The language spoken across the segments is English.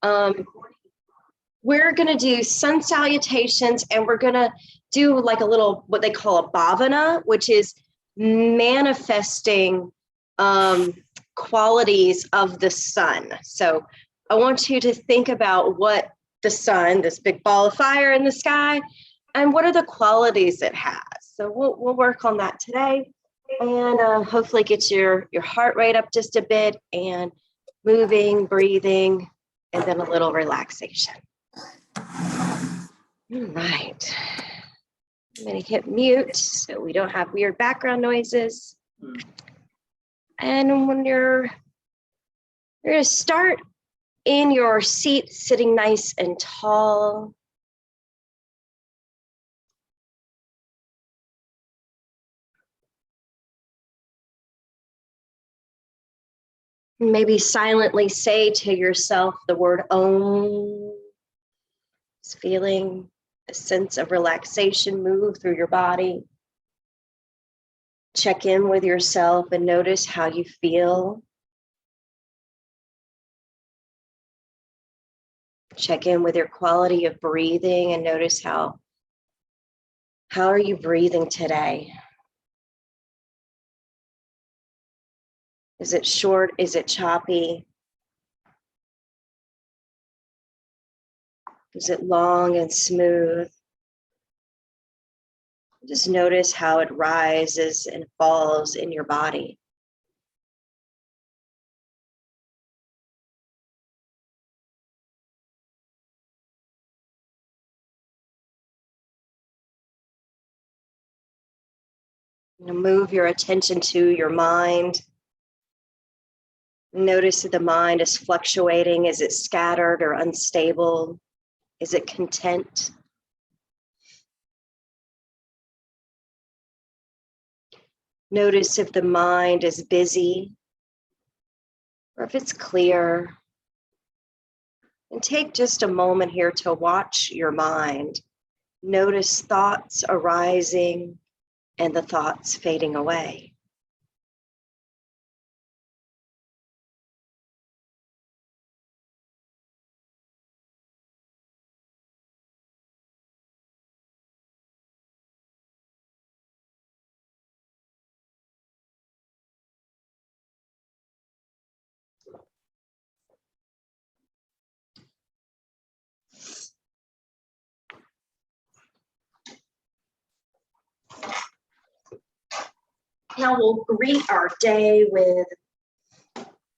We're going to do sun salutations, and we're going to do like a little, what they call a bhavana, which is manifesting qualities of the sun. So I want you to think about what the sun, this big ball of fire in the sky, and what are the qualities it has. So we'll work on that today, and hopefully get your heart rate up just a bit, and moving, breathing, and then a little relaxation. All right. I'm going to hit mute so we don't have weird background noises. And when you're going to start in your seat, sitting nice and tall. Maybe silently say to yourself the word Om. Just feeling a sense of relaxation move through your body. Check in with yourself and notice how you feel. Check in with your quality of breathing and notice how are you breathing today? Is it short? Is it choppy? Is it long and smooth? Just notice how it rises and falls in your body. Move your attention to your mind. Notice that the mind is fluctuating. Is it scattered or unstable? Is it content? Notice if the mind is busy or if it's clear. And take just a moment here to watch your mind. Notice thoughts arising and the thoughts fading away. Now we'll greet our day with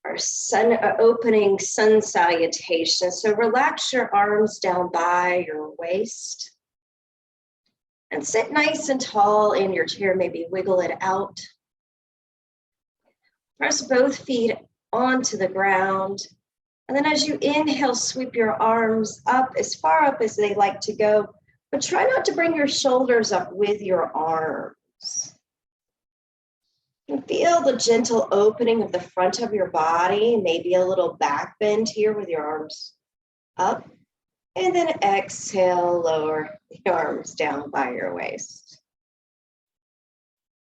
our opening sun salutation. So relax your arms down by your waist and sit nice and tall in your chair. Maybe wiggle it out. Press both feet onto the ground. And then as you inhale, sweep your arms up as far up as they like to go, but try not to bring your shoulders up with your arms. And feel the gentle opening of the front of your body, maybe a little back bend here with your arms up. And then exhale, lower the arms down by your waist.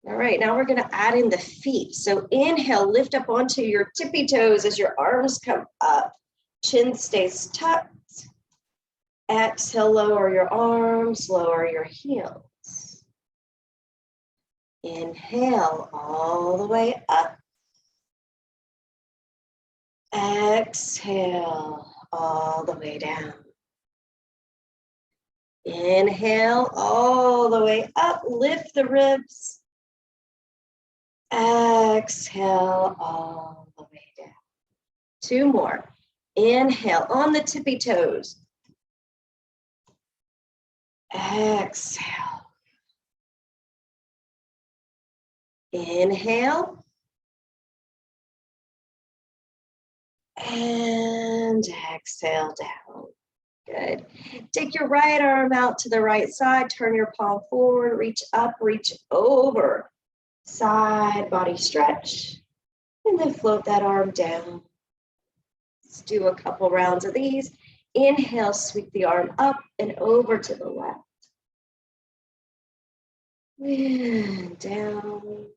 All right, now we're going to add in the feet. So inhale, lift up onto your tippy toes as your arms come up. Chin stays tucked. Exhale, lower your arms, lower your heels. Inhale all the way up. Exhale all the way down. Inhale all the way up. Lift the ribs. Exhale all the way down. Two more. Inhale on the tippy toes. Exhale. Inhale. And exhale down. Good. Take your right arm out to the right side. Turn your palm forward. Reach up, reach over. Side body stretch. And then float that arm down. Let's do a couple rounds of these. Inhale, sweep the arm up and over to the left. And down.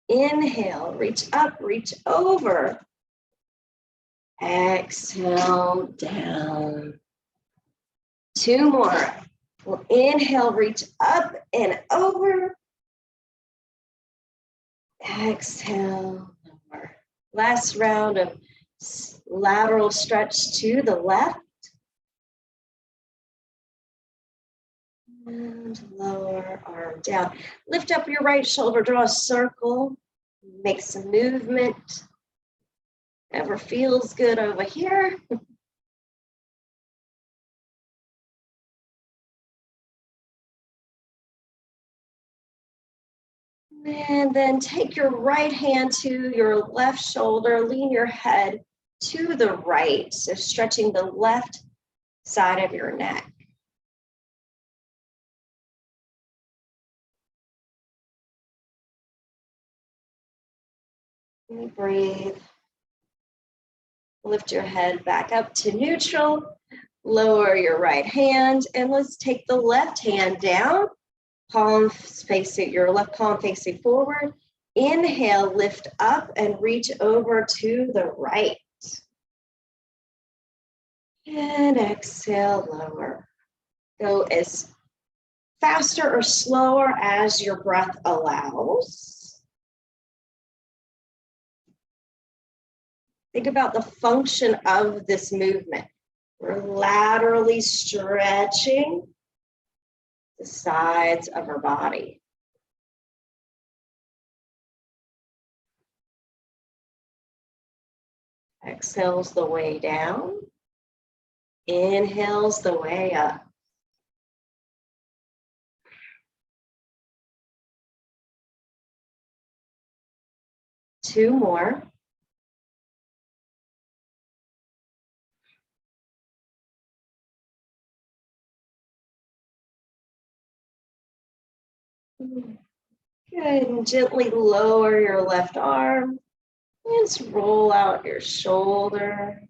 Inhale, reach up, reach over. Exhale down. 2 more. We'll inhale, reach up and over. Exhale, lower. Last round of lateral stretch to the left. And lower arm down. Lift up your right shoulder, draw a circle. Make some movement. Whatever feels good over here. And then take your right hand to your left shoulder, lean your head to the right, so stretching the left side of your neck. Breathe. Lift your head back up to neutral. Lower your right hand, and let's take the left hand down. Palm facing, your left palm facing forward. Inhale, lift up and reach over to the right. And exhale, lower. Go as faster or slower as your breath allows. Think about the function of this movement. We're laterally stretching the sides of our body. Exhales the way down. Inhales the way up. Two more. Good, and gently lower your left arm. And just roll out your shoulder.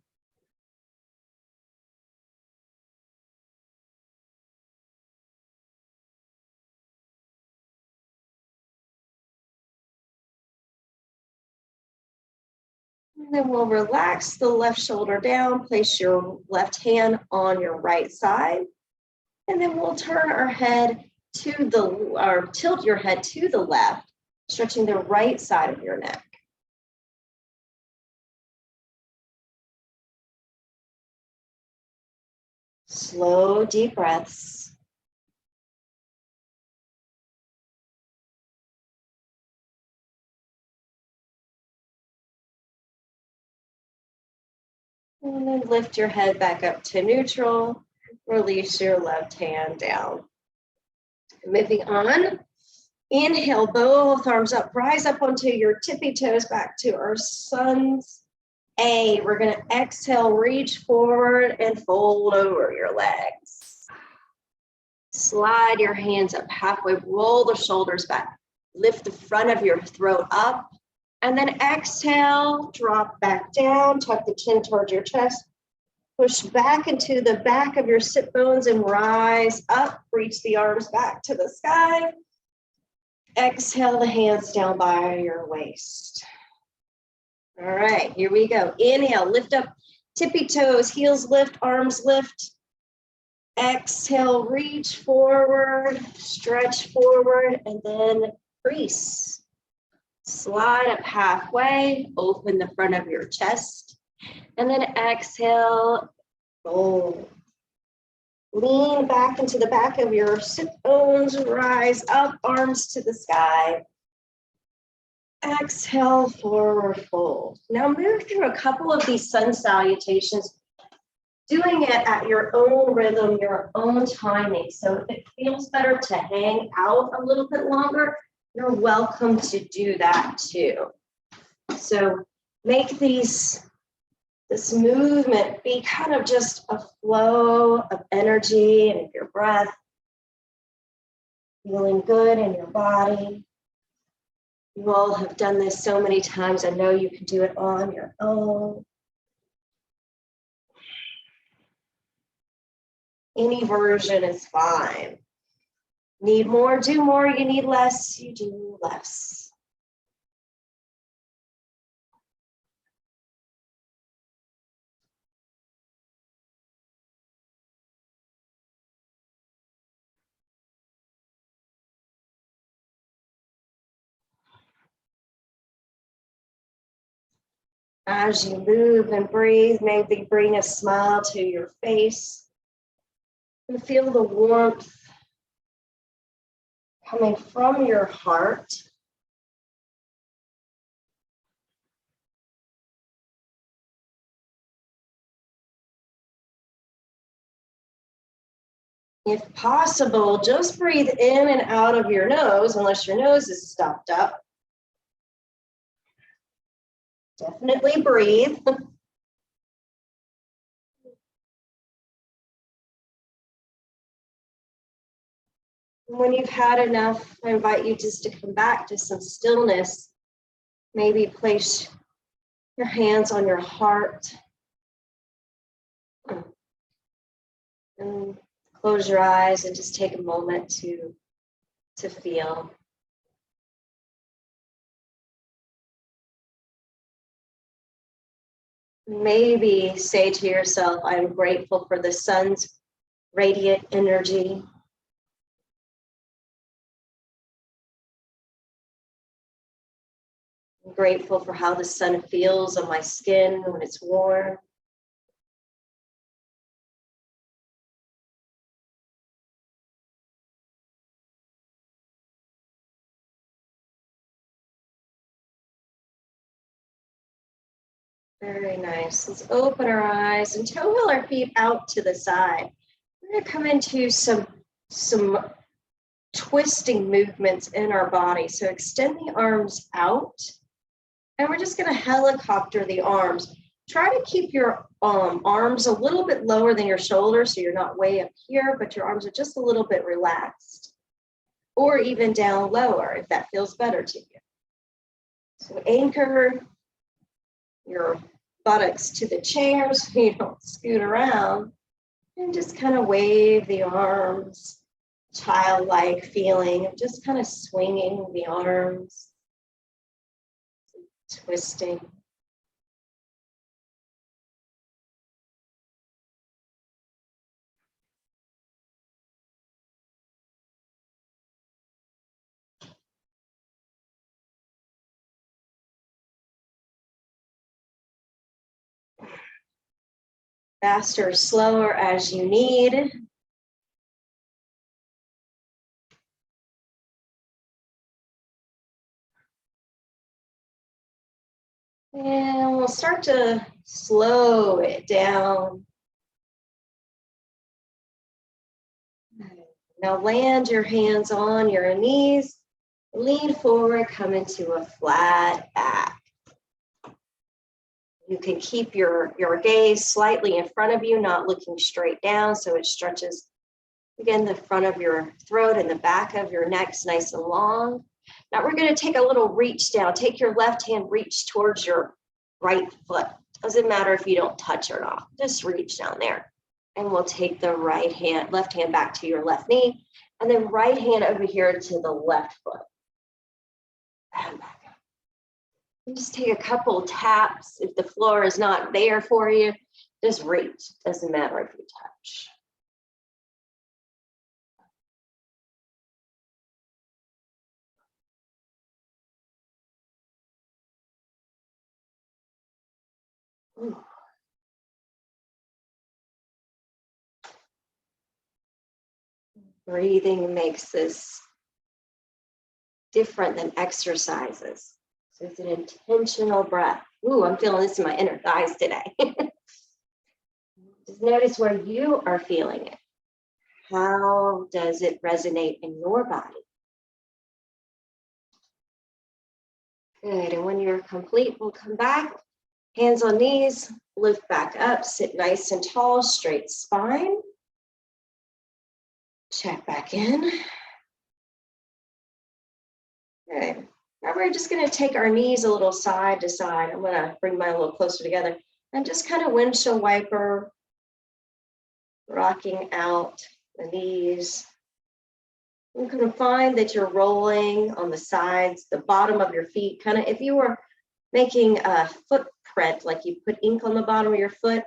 And then we'll relax the left shoulder down, place your left hand on your right side. And then we'll turn our head to the, or tilt your head to the left, stretching the right side of your neck. Slow, deep breaths. And then lift your head back up to neutral. Release your left hand down. Moving on. Inhale, both arms up. Rise up onto your tippy toes back to our sun's A. We're going to exhale, reach forward and fold over your legs. Slide your hands up halfway. Roll the shoulders back. Lift the front of your throat up. And then exhale, drop back down, tuck the chin towards your chest, push back into the back of your sit bones and rise up, reach the arms back to the sky. Exhale the hands down by your waist. All right, here we go. Inhale, lift up, tippy toes, heels lift, arms lift. Exhale, reach forward, stretch forward, and then crease. Slide up halfway, open the front of your chest, and then exhale, fold. Lean back into the back of your sit bones, rise up, arms to the sky. Exhale, forward fold. Now move through a couple of these sun salutations, doing it at your own rhythm, your own timing. So if it feels better to hang out a little bit longer, you're welcome to do that too. So make this movement be kind of just a flow of energy and your breath, feeling good in your body. You all have done this so many times. I know you can do it on your own. Any version is fine. Need more, do more. You need less, you do less. As you move and breathe, maybe bring a smile to your face and feel the warmth coming from your heart. If possible, just breathe in and out of your nose unless your nose is stopped up. Definitely breathe. When you've had enough, I invite you just to come back to some stillness. Maybe place your hands on your heart and close your eyes and just take a moment to feel. Maybe say to yourself, I'm grateful for the sun's radiant energy. I'm grateful for how the sun feels on my skin when it's warm. Very nice. Let's open our eyes and toe wheel our feet out to the side. We're going to come into some twisting movements in our body. So extend the arms out, and we're just going to helicopter the arms. Try to keep your arms a little bit lower than your shoulders so you're not way up here, but your arms are just a little bit relaxed, or even down lower if that feels better to you. So anchor your buttocks to the chair so you don't scoot around, and just kind of wave the arms, childlike feeling of just kind of swinging the arms, twisting. Faster or slower as you need. And we'll start to slow it down. Now land your hands on your knees, lean forward, come into a flat back. You can keep your gaze slightly in front of you, not looking straight down, so it stretches, again, the front of your throat and the back of your neck is nice and long. Now we're going to take a little reach down. Take your left hand, reach towards your right foot. Doesn't matter if you don't touch or not, just reach down there. And we'll take the left hand back to your left knee, and then right hand over here to the left foot. And back up. And just take a couple taps. If the floor is not there for you, just reach. Doesn't matter if you touch. Ooh. Breathing makes this different than exercises. So it's an intentional breath. Ooh, I'm feeling this in my inner thighs today. Just notice where you are feeling it. How does it resonate in your body? Good, and when you're complete, we'll come back. Hands on knees, lift back up, sit nice and tall, straight spine. Check back in. Good. Now we're just going to take our knees a little side to side. I'm going to bring mine a little closer together and just kind of windshield wiper, rocking out the knees. You can find that you're rolling on the sides, the bottom of your feet, kind of if you were making a footprint, like you put ink on the bottom of your foot.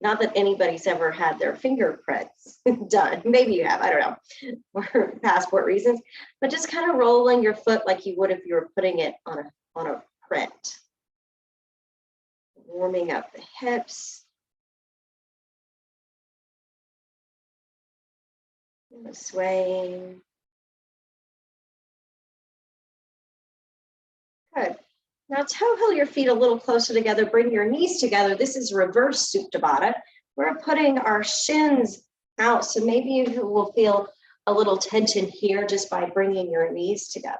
Not that anybody's ever had their fingerprints done. Maybe you have, I don't know, for passport reasons. But just kind of rolling your foot like you would if you were putting it on a print. Warming up the hips. And the swaying. Good. Now toe heel your feet a little closer together. Bring your knees together. This is reverse Supta Baddha. We're putting our shins out. So maybe you will feel a little tension here just by bringing your knees together.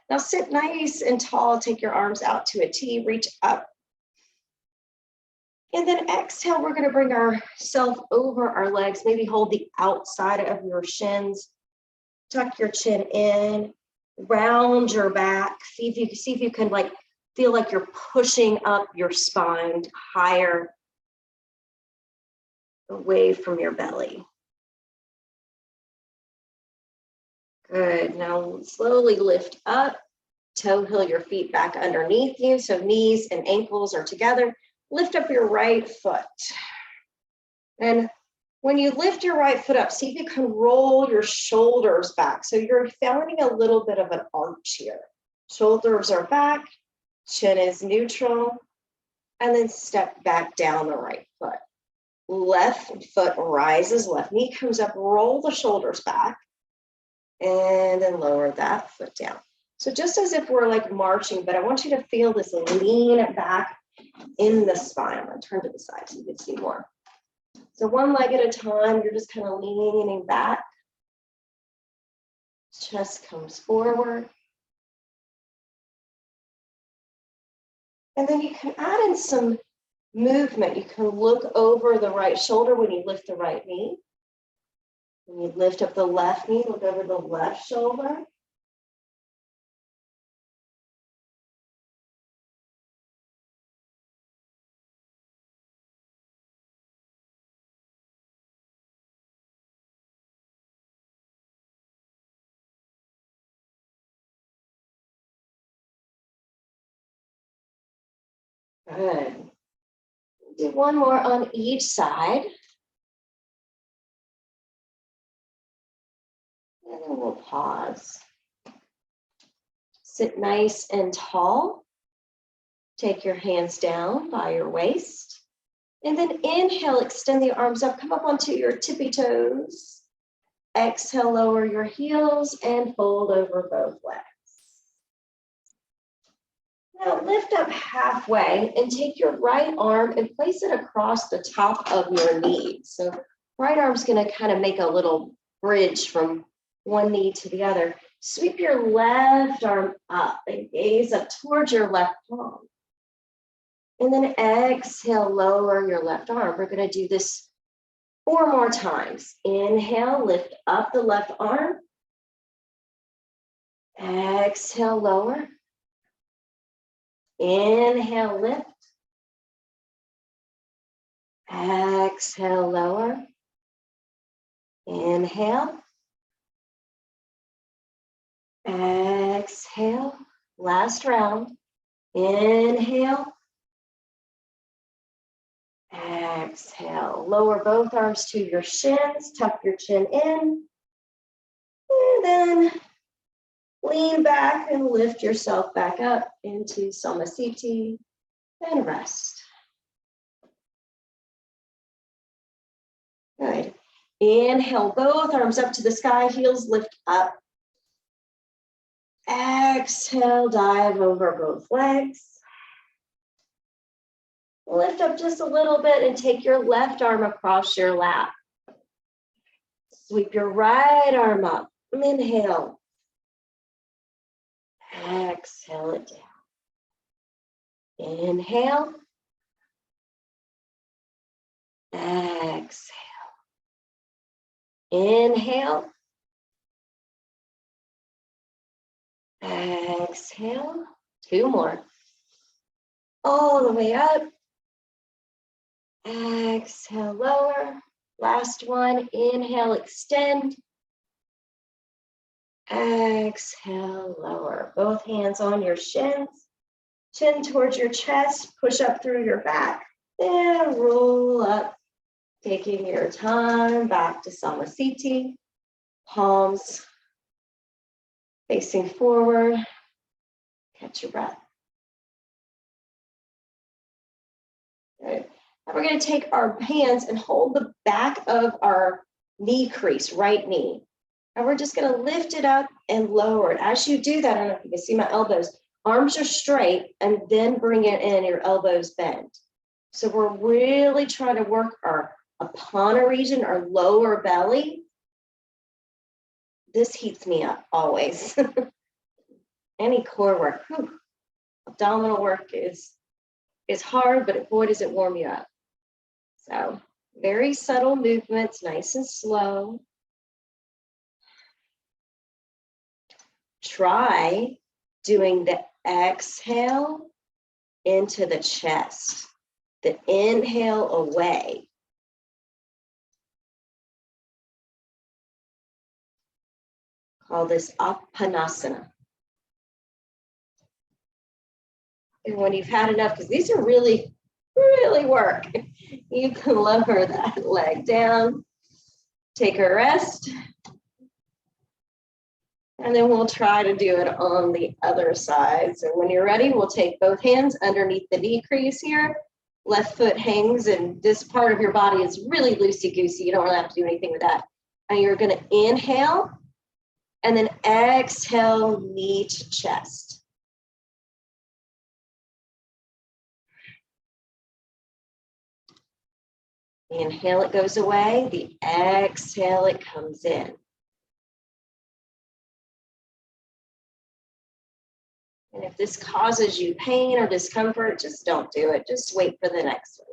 Now sit nice and tall. Take your arms out to a T. Reach up. And then exhale, we're going to bring ourselves over our legs. Maybe hold the outside of your shins. Tuck your chin in. Round your back. See if you can like feel like you're pushing up your spine higher away from your belly. Good. Now slowly lift up. Toe heel your feet back underneath you. So knees and ankles are together. Lift up your right foot. And when you lift your right foot up, see if you can roll your shoulders back. So you're finding a little bit of an arch here. Shoulders are back, chin is neutral, and then step back down the right foot. Left foot rises, left knee comes up, roll the shoulders back, and then lower that foot down. So just as if we're like marching, but I want you to feel this lean back in the spine. I'm going to turn to the side so you can see more. So one leg at a time, you're just kind of leaning back. Chest comes forward. And then you can add in some movement. You can look over the right shoulder when you lift the right knee. When you lift up the left knee, look over the left shoulder. Good. Do one more on each side. And then we'll pause. Sit nice and tall. Take your hands down by your waist. And then inhale, extend the arms up, come up onto your tippy toes. Exhale, lower your heels and fold over both legs. Now lift up halfway and take your right arm and place it across the top of your knee. So right arm's going to kind of make a little bridge from one knee to the other. Sweep your left arm up and gaze up towards your left palm. And then exhale, lower your left arm. We're going to do this 4 more times. Inhale, lift up the left arm. Exhale, lower. Inhale, lift. Exhale, lower. Inhale. Exhale. Last round. Inhale. Exhale. Lower both arms to your shins. Tuck your chin in. And then lean back and lift yourself back up into Samasthiti and rest. Good. Inhale, both arms up to the sky, heels lift up. Exhale, dive over both legs. Lift up just a little bit and take your left arm across your lap. Sweep your right arm up. Inhale. Exhale it down. Inhale. Exhale. Inhale. Exhale. 2 more. All the way up. Exhale, lower. Last one. Inhale, extend. Exhale, lower. Both hands on your shins. Chin towards your chest. Push up through your back. And roll up. Taking your time back to Samasthiti. Palms facing forward. Catch your breath. Good. Now we're going to take our hands and hold the back of our knee crease, right knee. And we're just going to lift it up and lower it. As you do that, I don't know if you can see my elbows, arms are straight, and then bring it in, your elbows bend. So we're really trying to work our apana region, our lower belly. This heats me up always. Any core work, abdominal work is hard, but boy, does it warm you up. So very subtle movements, nice and slow. Try doing the exhale into the chest, the inhale away. Call this Apanasana. And when you've had enough, because these are really work, you can lower that leg down, take a rest, and then we'll try to do it on the other side. So when you're ready, we'll take both hands underneath the knee crease here. Left foot hangs, and this part of your body is really loosey-goosey. You don't really have to do anything with that. And you're going to inhale, and then exhale, knee to chest. The inhale, it goes away. The exhale, it comes in. And if this causes you pain or discomfort, just don't do it. Just wait for the next one.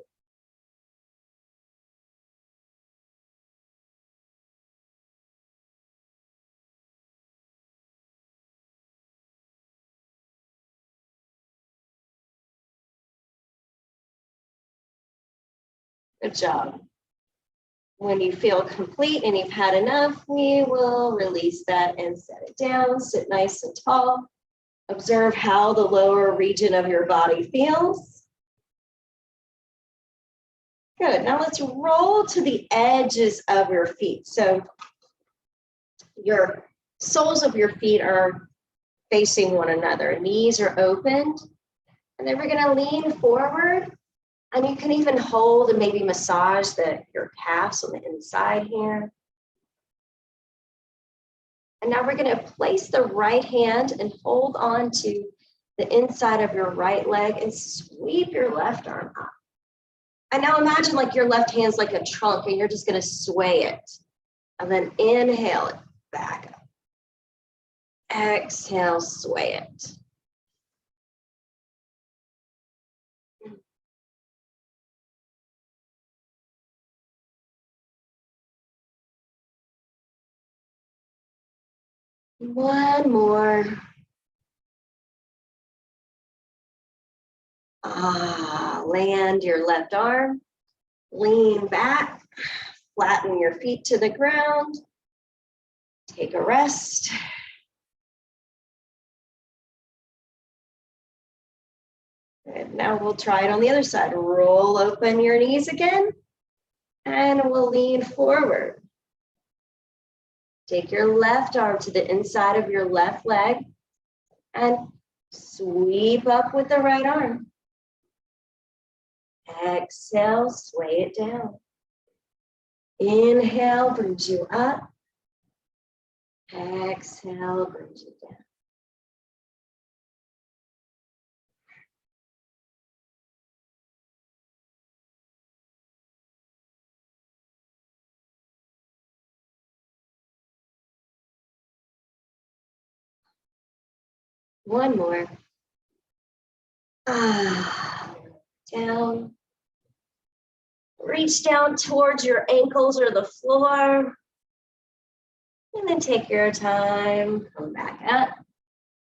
Good job. When you feel complete and you've had enough, we will release that and set it down. Sit nice and tall. Observe how the lower region of your body feels. Good. Now let's roll to the edges of your feet. So your soles of your feet are facing one another. Knees are opened. And then we're going to lean forward. And you can even hold and maybe massage your calves on the inside here. And now we're going to place the right hand and hold on to the inside of your right leg and sweep your left arm up. And now imagine like your left hand's like a trunk and you're just going to sway it. And then inhale it back up. Exhale, sway it. One more. Land your left arm, lean back, flatten your feet to the ground, take a rest. And now we'll try it on the other side. Roll open your knees again, and we'll lean forward. Take your left arm to the inside of your left leg and sweep up with the right arm. Exhale, sway it down. Inhale brings you up. Exhale brings you down. One more. Down. Reach down towards your ankles or the floor. And then take your time. Come back up.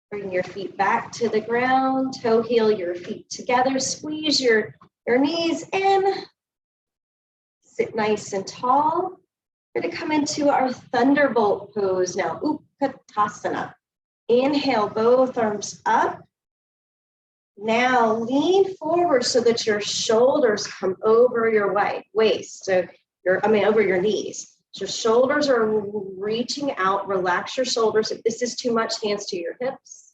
Bring your feet back to the ground. Toe heel your feet together. Squeeze your knees in. Sit nice and tall. We're going to come into our Thunderbolt Pose now. Utkatasana. Inhale, both arms up. Now lean forward so that your shoulders come over your waist. So over your knees. So your shoulders are reaching out. Relax your shoulders. If this is too much, hands to your hips.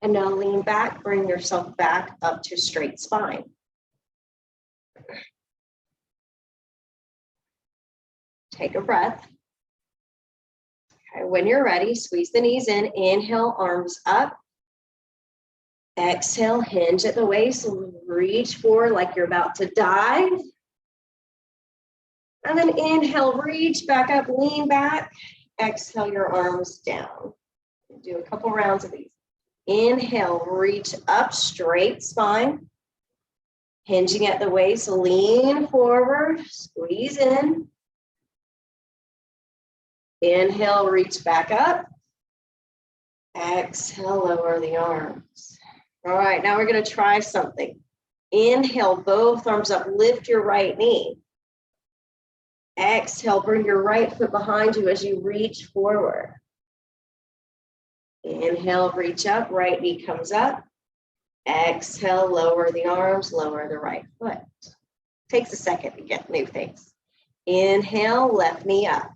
And now lean back, bring yourself back up to straight spine. Take a breath. Okay, when you're ready, squeeze the knees in, inhale, arms up. Exhale, hinge at the waist, reach forward like you're about to dive. And then inhale, reach back up, lean back. Exhale your arms down. Do a couple rounds of these. Inhale, reach up, straight spine. Hinging at the waist, lean forward, squeeze in. Inhale, reach back up. Exhale, lower the arms. All right, now we're going to try something. Inhale, both arms up, lift your right knee. Exhale, bring your right foot behind you as you reach forward. Inhale, reach up, right knee comes up. Exhale, lower the arms, lower the right foot. Takes a second to get new things. Inhale, left knee up.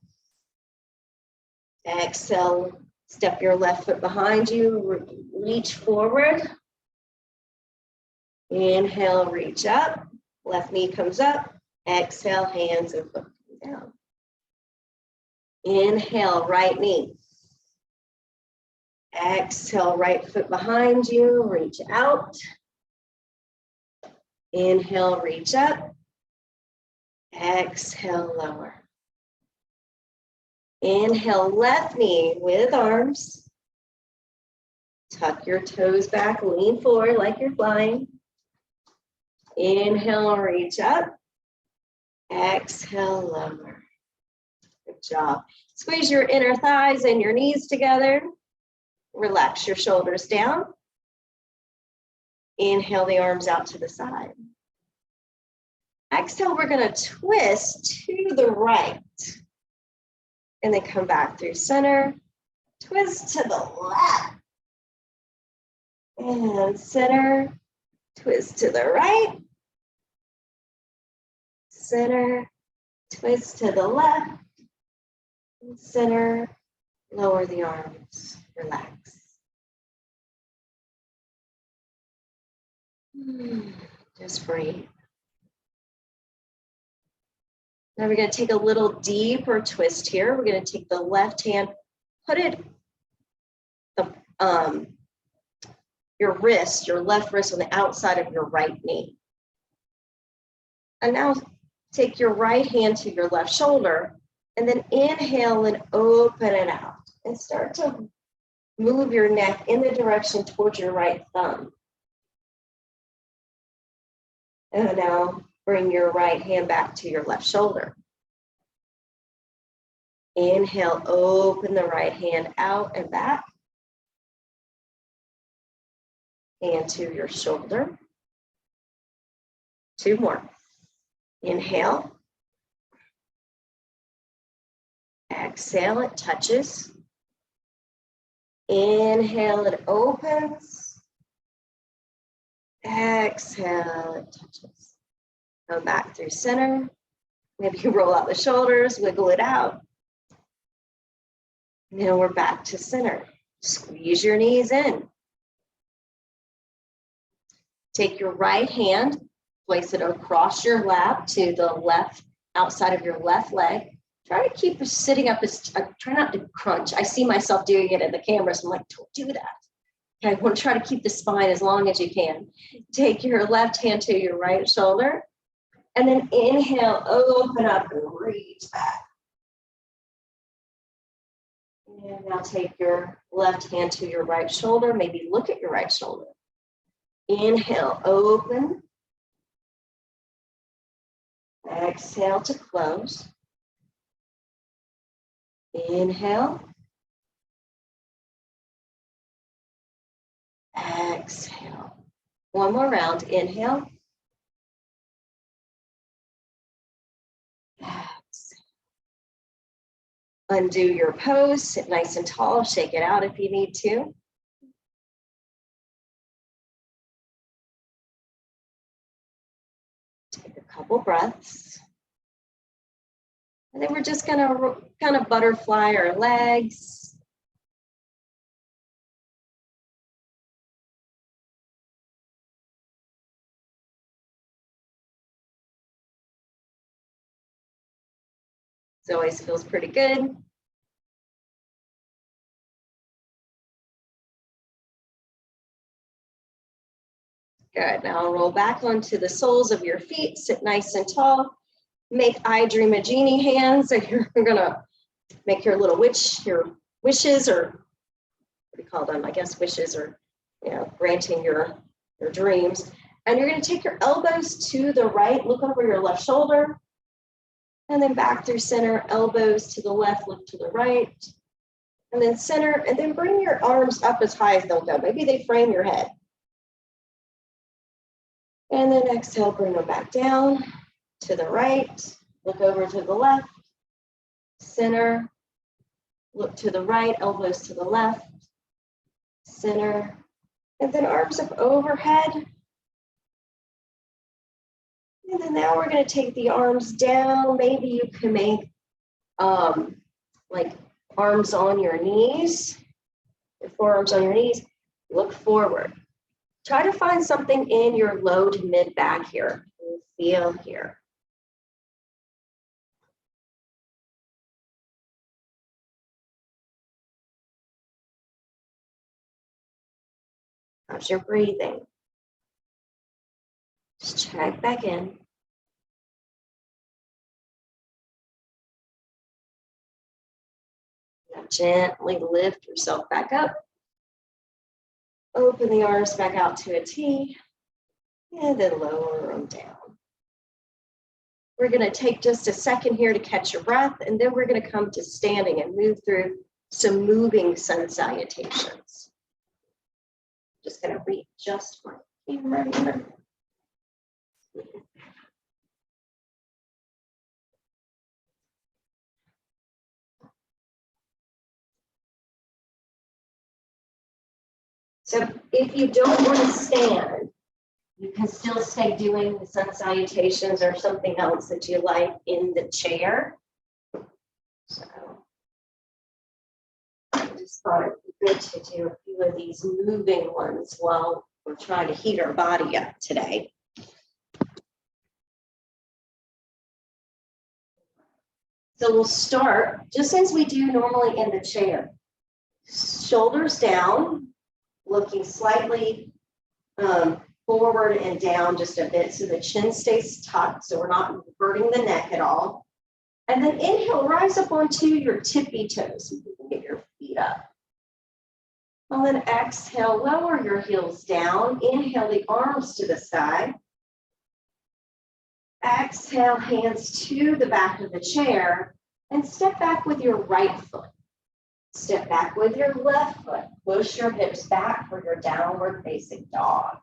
Exhale, step your left foot behind you, reach forward. Inhale, reach up, left knee comes up. Exhale, hands and foot come down. Inhale, right knee. Exhale, right foot behind you, reach out. Inhale, reach up. Exhale, lower. Inhale, left knee with arms. Tuck your toes back, lean forward like you're flying. Inhale, reach up. Exhale, lower. Good job. Squeeze your inner thighs and your knees together. Relax your shoulders down. Inhale the arms out to the side. Exhale, we're going to twist to the right. And then come back through center. Twist to the left. And center. Twist to the right. Center. Twist to the left. And center. Lower the arms. Relax. Just breathe. Now we're going to take a little deeper twist here. We're going to take the left hand, put it, your wrist, your left wrist on the outside of your right knee. And now take your right hand to your left shoulder and then inhale and open it out and start to move your neck in the direction towards your right thumb. And now bring your right hand back to your left shoulder. Inhale, open the right hand out and back. Hand to your shoulder. Two more. Inhale. Exhale, it touches. Inhale, it opens. Exhale, it touches. Come back through center. Maybe you roll out the shoulders, wiggle it out. Now we're back to center. Squeeze your knees in. Take your right hand, place it across your lap to the left, outside of your left leg. Try to keep sitting up, try not to crunch. I see myself doing it in the camera, so I'm like, don't do that. Okay, I want to try to keep the spine as long as you can. Take your left hand to your right shoulder, and then inhale, open up and reach back. And now take your left hand to your right shoulder, maybe look at your right shoulder. Inhale, open. Exhale to close. Inhale. Exhale. One more round. Inhale. Exhale. Undo your pose. Sit nice and tall. Shake it out if you need to. Take a couple breaths. And then we're just going to kind of butterfly our legs. It always feels pretty good. Good, now roll back onto the soles of your feet, sit nice and tall. Make I Dream a Genie hands, and you're gonna make your little your wishes, or what do you call them? I guess wishes, or granting your dreams. And you're gonna take your elbows to the right, look over your left shoulder, and then back through center, elbows to the left, look to the right, and then center, and then bring your arms up as high as they'll go. Maybe they frame your head. And then exhale, bring them back down to the right, look over to the left, center, look to the right, elbows to the left, center, and then arms up overhead. And then now we're going to take the arms down. Maybe you can make like arms on your knees, your forearms on your knees, look forward. Try to find something in your low to mid back here. Feel here. How's your breathing? Just check back in. Now gently lift yourself back up. Open the arms back out to a T, and then lower them down. We're going to take just a second here to catch your breath, and then we're going to come to standing and move through some moving sun salutations. Just going to readjust my camera here. So if you don't want to stand, you can still stay doing the sun salutations or something else that you like in the chair. So I just thought it'd be good to do a few of these moving ones while we're trying to heat our body up today. So we'll start just as we do normally in the chair. Shoulders down, looking slightly forward and down just a bit so the chin stays tucked, so we're not inverting the neck at all. And then inhale, rise up onto your tippy toes so you can get your feet up. And then exhale, lower your heels down. Inhale the arms to the side. Exhale, hands to the back of the chair, and step back with your right foot. Step back with your left foot. Push your hips back for your downward facing dog.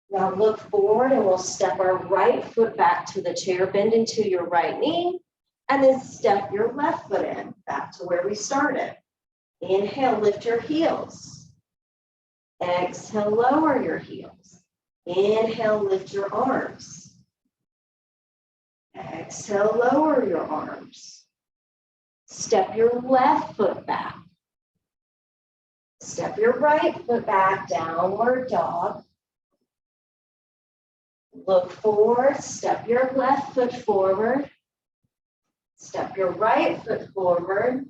Now look forward, and we'll step our right foot back to the chair, bend into your right knee, and then step your left foot in, back to where we started. Inhale, lift your heels. Exhale, lower your heels. Inhale, lift your arms. Exhale, lower your arms. Step your left foot back. Step your right foot back, downward dog. Look forward, step your left foot forward. Step your right foot forward.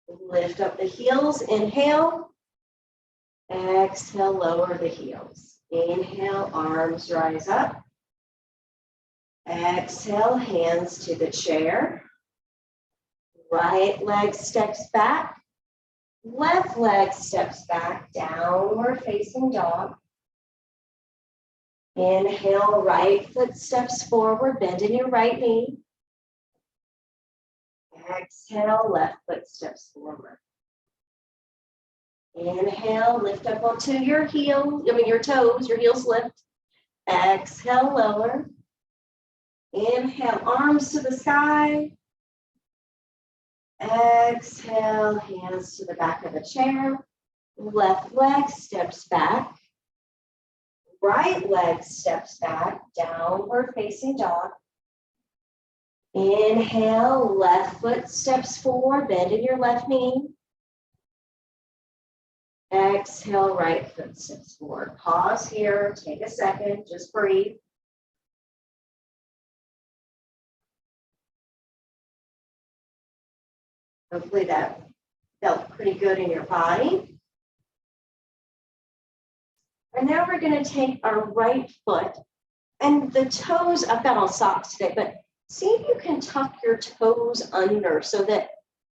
Lift up the heels, inhale. Exhale, lower the heels. Inhale, arms rise up. Exhale, hands to the chair. Right leg steps back. Left leg steps back, downward facing dog. Inhale, right foot steps forward, bend in your right knee. Exhale, left foot steps forward. Inhale, lift up onto your your toes, your heels lift. Exhale, lower. Inhale, arms to the sky. Exhale, hands to the back of the chair. Left leg steps back. Right leg steps back, downward facing dog. Inhale, left foot steps forward, bend in your left knee. Exhale, right foot steps forward. Pause here, take a second, just breathe. Hopefully that felt pretty good in your body. And now we're going to take our right foot and the toes. I've got on socks today, but see if you can tuck your toes under so that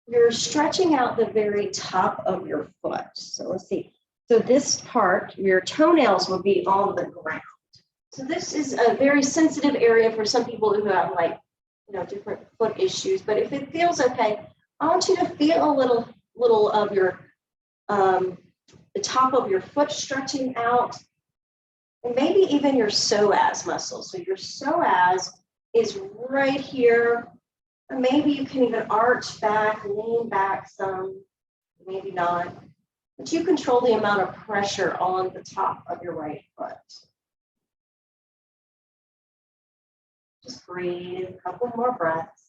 you're stretching out the very top of your foot. So let's see. So this part, your toenails will be on the ground. So this is a very sensitive area for some people who have like, different foot issues. But if it feels okay, I want you to feel a little of your, the top of your foot stretching out, and maybe even your psoas muscle. So your psoas is right here. Or maybe you can even arch back, lean back some, maybe not. But you control the amount of pressure on the top of your right foot. Just breathe, a couple more breaths.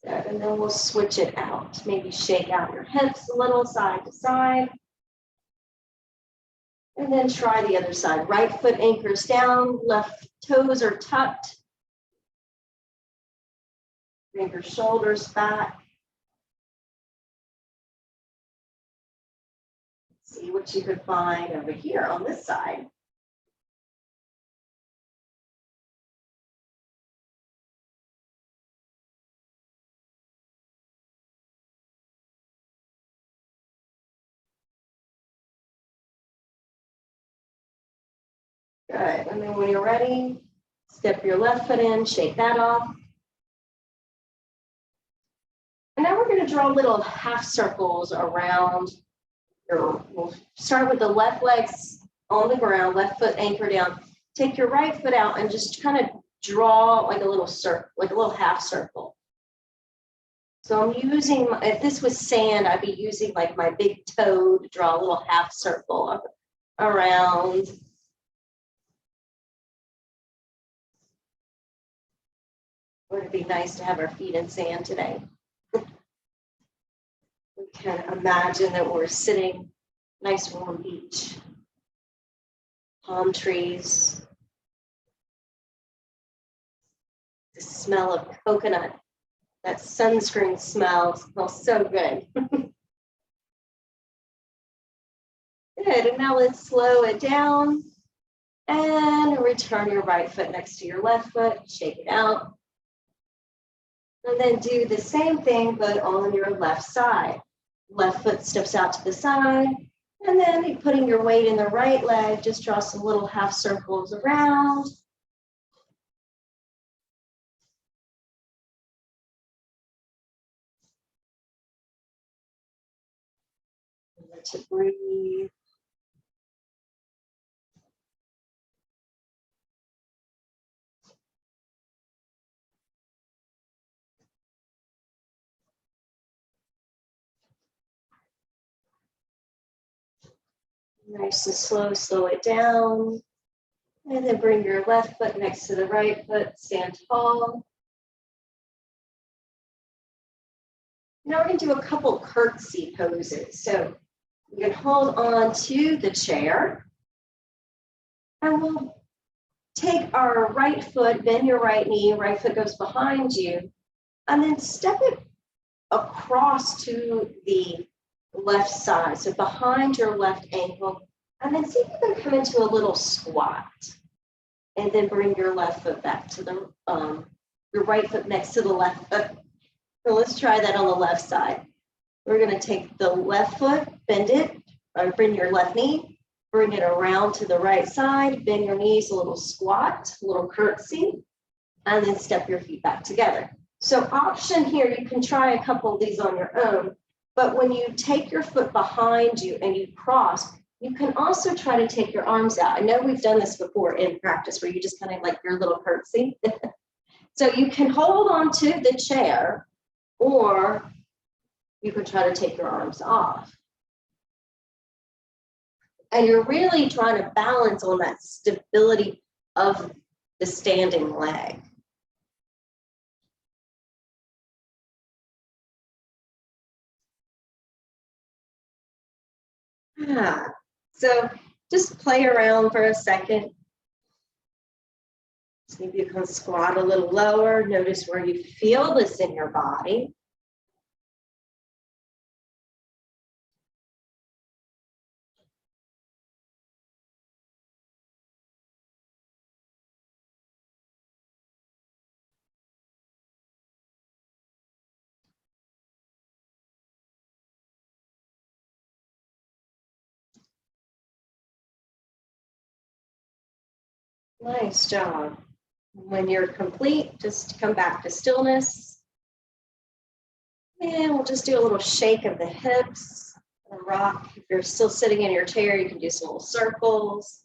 Good, and then we'll switch it out. Maybe shake out your hips a little side to side. And then try the other side. Right foot anchors down, left toes are tucked. Bring your shoulders back. See what you could find over here on this side. Good, and then when you're ready, step your left foot in, shake that off. And now we're going to draw little half circles around we'll start with the left legs on the ground, left foot anchor down. Take your right foot out and just kind of draw like a little circle, like a little half circle. So I'm using, if this was sand, I'd be using like my big toe to draw a little half circle around. Would it be nice to have our feet in sand today? We can imagine that we're sitting nice warm beach, palm trees, the smell of coconut, that sunscreen smells so good. Good, and now let's slow it down and return your right foot next to your left foot, shake it out. And then do the same thing, but on your left side. Left foot steps out to the side, and then putting your weight in the right leg, just draw some little half circles around. Let it breathe. Nice and slow it down. And then bring your left foot next to the right foot, stand tall. Now we're going to do a couple curtsy poses. So you can hold on to the chair. And we'll take our right foot, bend your right knee, right foot goes behind you, and then step it across to the left side, so behind your left ankle, and then see if you can come into a little squat, and then bring your left foot back to the, your right foot next to the left foot. So let's try that on the left side. We're going to take the left foot, bend it, or bring your left knee, bring it around to the right side, bend your knees, a little squat, a little curtsy, and then step your feet back together. So option here, you can try a couple of these on your own, but when you take your foot behind you and you cross, you can also try to take your arms out. I know we've done this before in practice where you just kind of like your little curtsy. So you can hold on to the chair, or you can try to take your arms off. And you're really trying to balance on that stability of the standing leg. So just play around for a second. See if you can squat a little lower. Notice where you feel this in your body. Nice job. When you're complete, just come back to stillness. And we'll just do a little shake of the hips, a rock. If you're still sitting in your chair, you can do some little circles.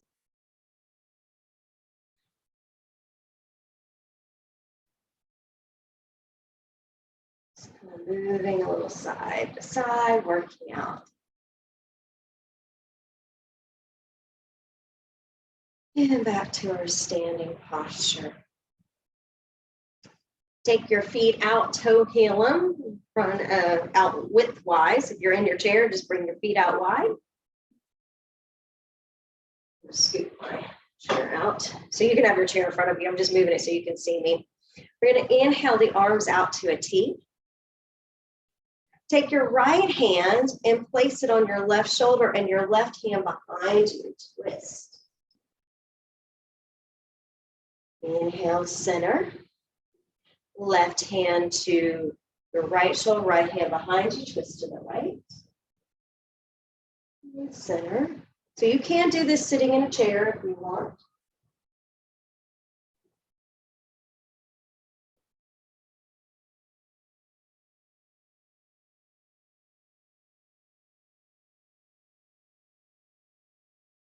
Just kind of moving a little side to side, working out. And back to our standing posture. Take your feet out, toe heel them, out widthwise. If you're in your chair, just bring your feet out wide. Scoot my chair out. So you can have your chair in front of you. I'm just moving it so you can see me. We're going to inhale the arms out to a T. Take your right hand and place it on your left shoulder and your left hand behind you. Twist. Inhale, center. Left hand to your right shoulder, right hand behind you, twist to the right. And center. So you can do this sitting in a chair if you want.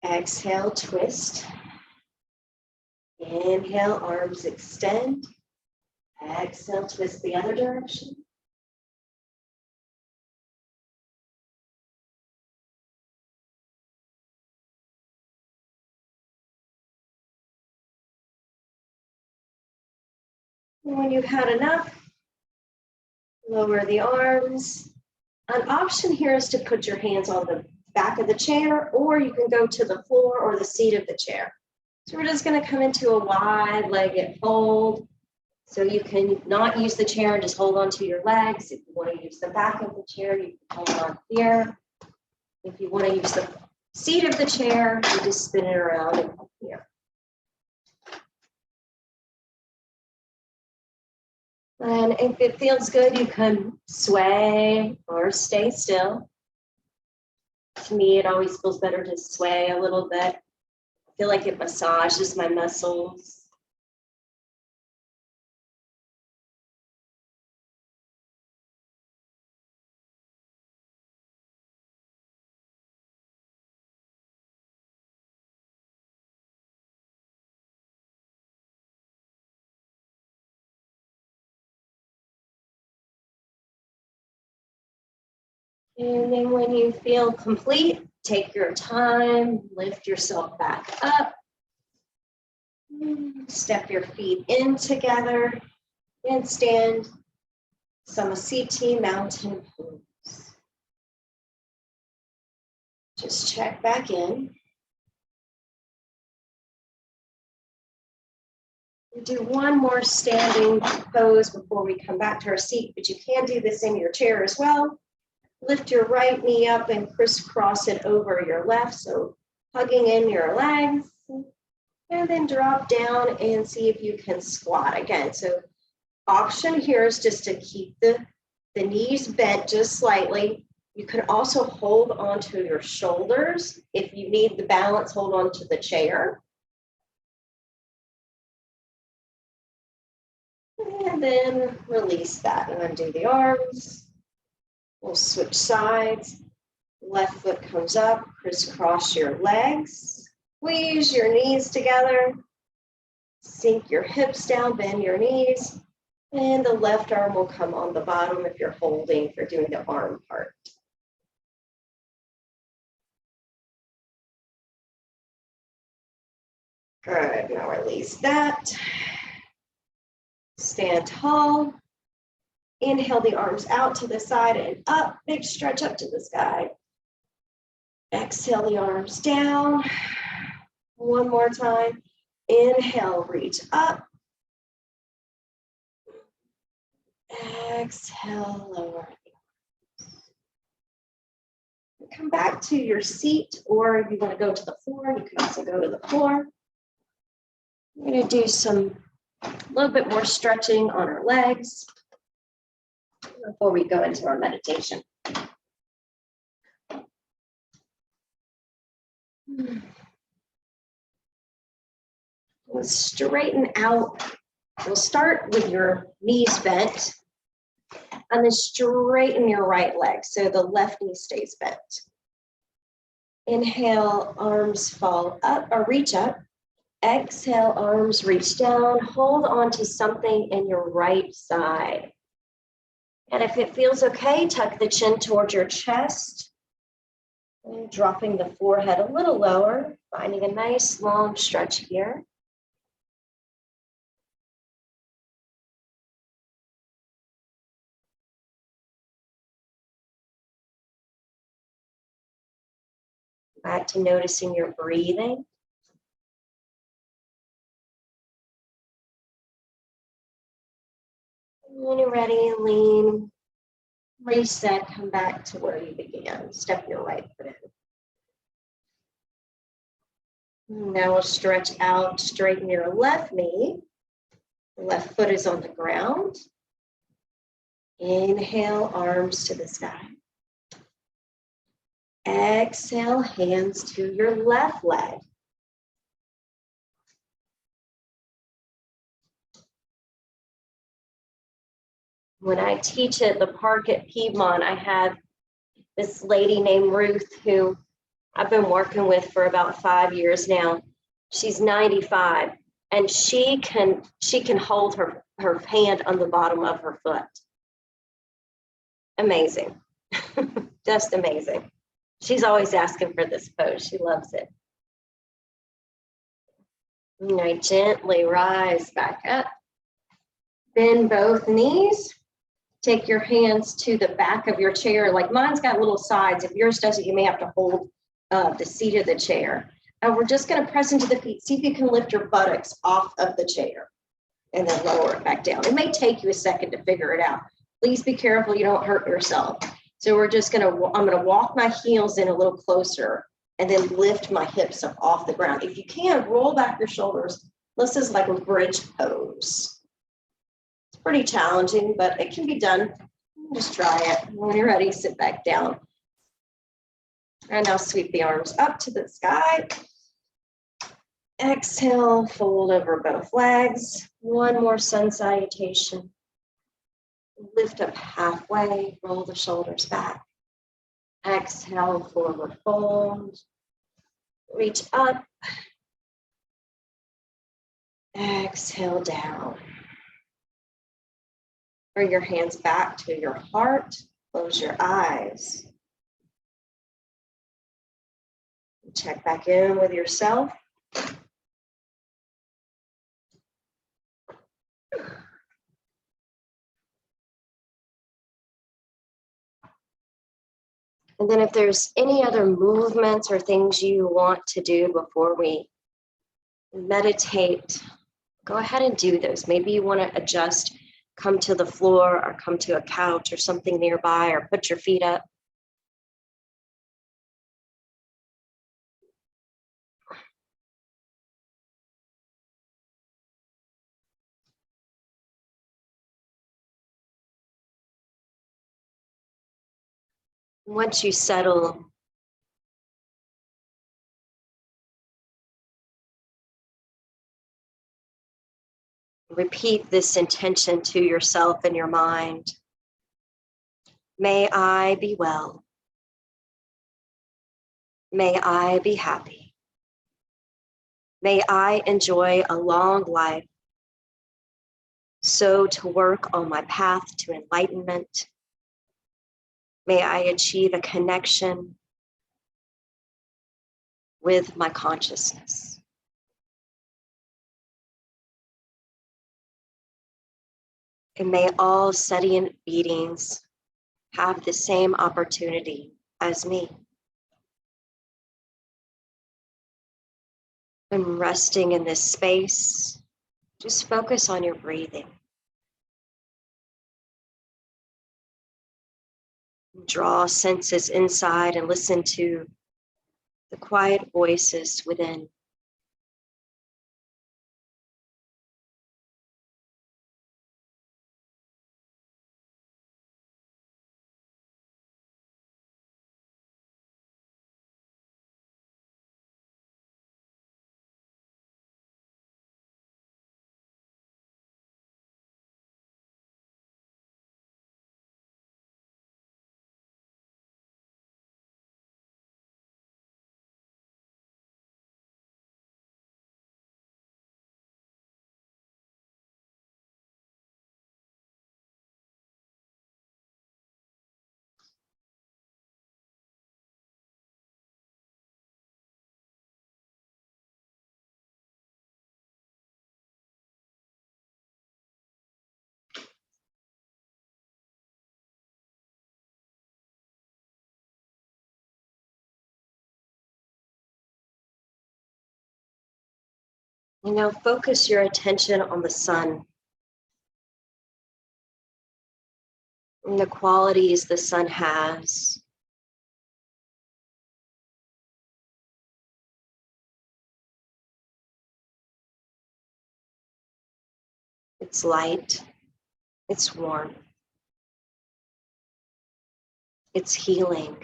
Exhale, twist. Inhale, arms extend. Exhale, twist the other direction. And when you've had enough, lower the arms. An option here is to put your hands on the back of the chair, or you can go to the floor or the seat of the chair. So we're just going to come into a wide-legged fold. So you can not use the chair and just hold on to your legs. If you want to use the back of the chair, you can hold on here. If you want to use the seat of the chair, you just spin it around and come here. And if it feels good, you can sway or stay still. To me, it always feels better to sway a little bit. I feel like it massages my muscles. And then when you feel complete, take your time, lift yourself back up. Step your feet in together and stand Samasthiti mountain pose. Just check back in. We'll do one more standing pose before we come back to our seat, but you can do this in your chair as well. Lift your right knee up and crisscross it over your left, so hugging in your legs. And then drop down and see if you can squat again. So option here is just to keep the knees bent just slightly. You can also hold onto your shoulders. If you need the balance, hold on to the chair. And then release that and undo the arms. We'll switch sides. Left foot comes up, crisscross your legs. Squeeze your knees together. Sink your hips down, bend your knees. And the left arm will come on the bottom if you're holding for doing the arm part. Good, now release that. Stand tall. Inhale the arms out to the side and up, big stretch up to the sky. Exhale the arms down. One more time. Inhale, reach up. Exhale, lower. Come back to your seat, or if you want to go to the floor, you can also go to the floor. We're going to do a little bit more stretching on our legs before we go into our meditation. We'll straighten out. We'll start with your knees bent, and then straighten your right leg so the left knee stays bent. Inhale, arms fall up or reach up. Exhale, arms reach down. Hold on to something in your right side. And if it feels okay, tuck the chin towards your chest. And dropping the forehead a little lower, finding a nice long stretch here. Back to noticing your breathing. When you're ready, lean, reset, come back to where you began. Step your right foot in. Now we'll stretch out, straighten your left knee. Left foot is on the ground. Inhale, arms to the sky. Exhale, hands to your left leg. When I teach at the park at Piedmont, I have this lady named Ruth who I've been working with for about 5 years now. She's 95, and she can hold her hand on the bottom of her foot. Amazing. Just amazing. She's always asking for this pose. She loves it. And I gently rise back up. Bend both knees. Take your hands to the back of your chair. Like mine's got little sides. If yours doesn't, you may have to hold the seat of the chair. And we're just going to press into the feet. See if you can lift your buttocks off of the chair and then lower it back down. It may take you a second to figure it out. Please be careful you don't hurt yourself. So I'm going to walk my heels in a little closer and then lift my hips up off the ground. If you can, roll back your shoulders. This is like a bridge pose. It's pretty challenging, but it can be done. Just try it. When you're ready, sit back down. And now sweep the arms up to the sky. Exhale, fold over both legs. One more sun salutation. Lift up halfway, roll the shoulders back. Exhale, forward fold. Reach up. Exhale down. Bring your hands back to your heart. Close your eyes. Check back in with yourself. And then if there's any other movements or things you want to do before we meditate, go ahead and do those. Maybe you want to adjust, come to the floor or come to a couch or something nearby, or put your feet up. Once you settle, repeat this intention to yourself in your mind. May I be well. May I be happy. May I enjoy a long life, so to work on my path to enlightenment. May I achieve a connection with my consciousness. And may all sentient beings have the same opportunity as me. And resting in this space, just focus on your breathing. Draw senses inside and listen to the quiet voices within. And now focus your attention on the sun and the qualities the sun has. It's light, it's warm, it's healing.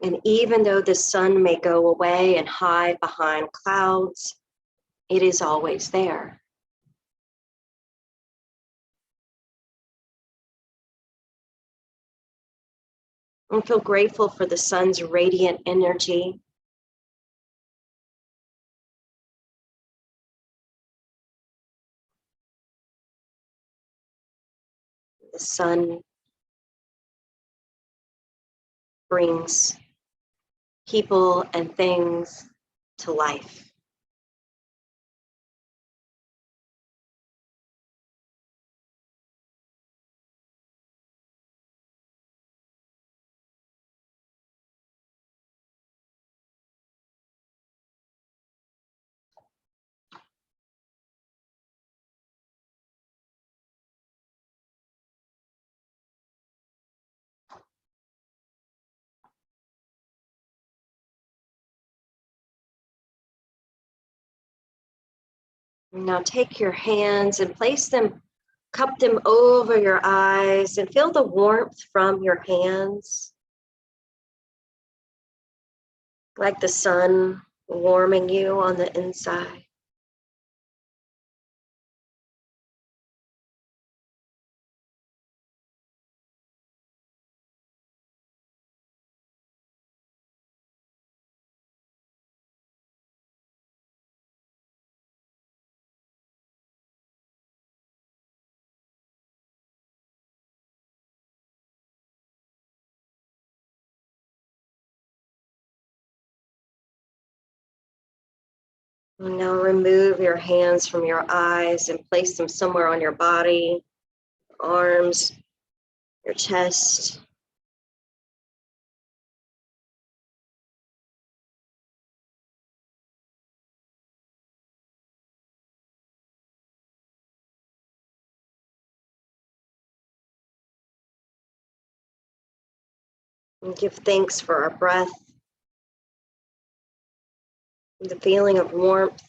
And even though the sun may go away and hide behind clouds, it is always there. And feel grateful for the sun's radiant energy. The sun brings people and things to life. Now take your hands and place them, cup them over your eyes and feel the warmth from your hands, like the sun warming you on the inside. Now remove your hands from your eyes and place them somewhere on your body, arms, your chest. And give thanks for our breath, the feeling of warmth.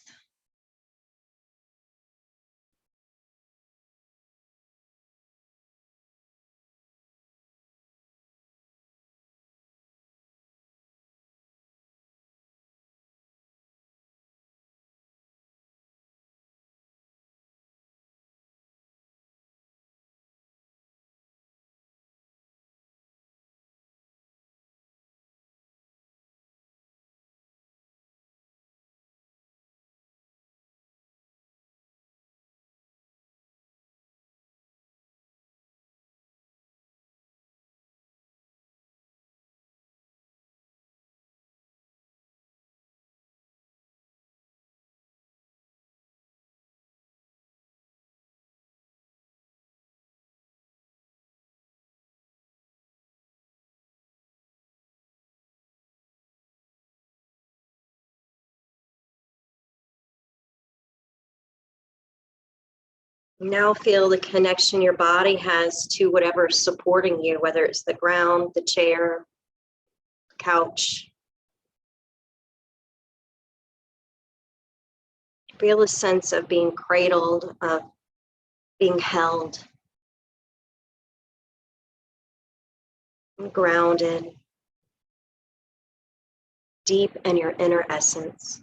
Now feel the connection your body has to whatever's supporting you, whether it's the ground, the chair, the couch. Feel a sense of being cradled, of being held, grounded, deep in your inner essence.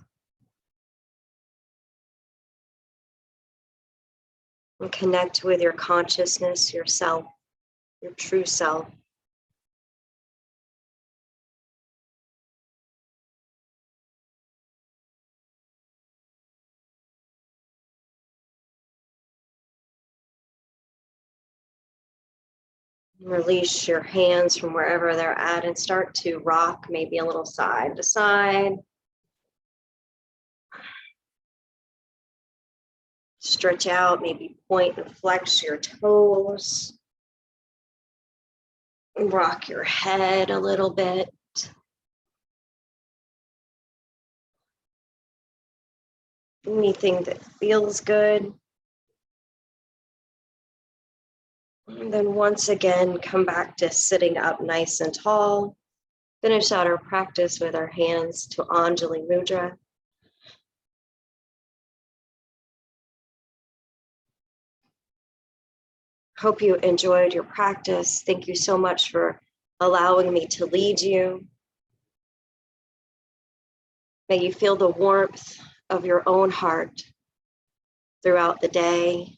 And connect with your consciousness, yourself, your true self. Release your hands from wherever they're at and start to rock, maybe a little side to side. Stretch out, maybe point and flex your toes. Rock your head a little bit. Anything that feels good. And then once again, come back to sitting up nice and tall. Finish out our practice with our hands to Anjali Mudra. Hope you enjoyed your practice. Thank you so much for allowing me to lead you. May you feel the warmth of your own heart throughout the day.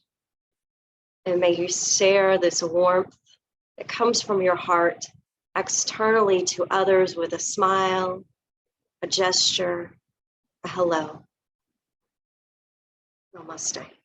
And may you share this warmth that comes from your heart externally to others with a smile, a gesture, a hello. Namaste.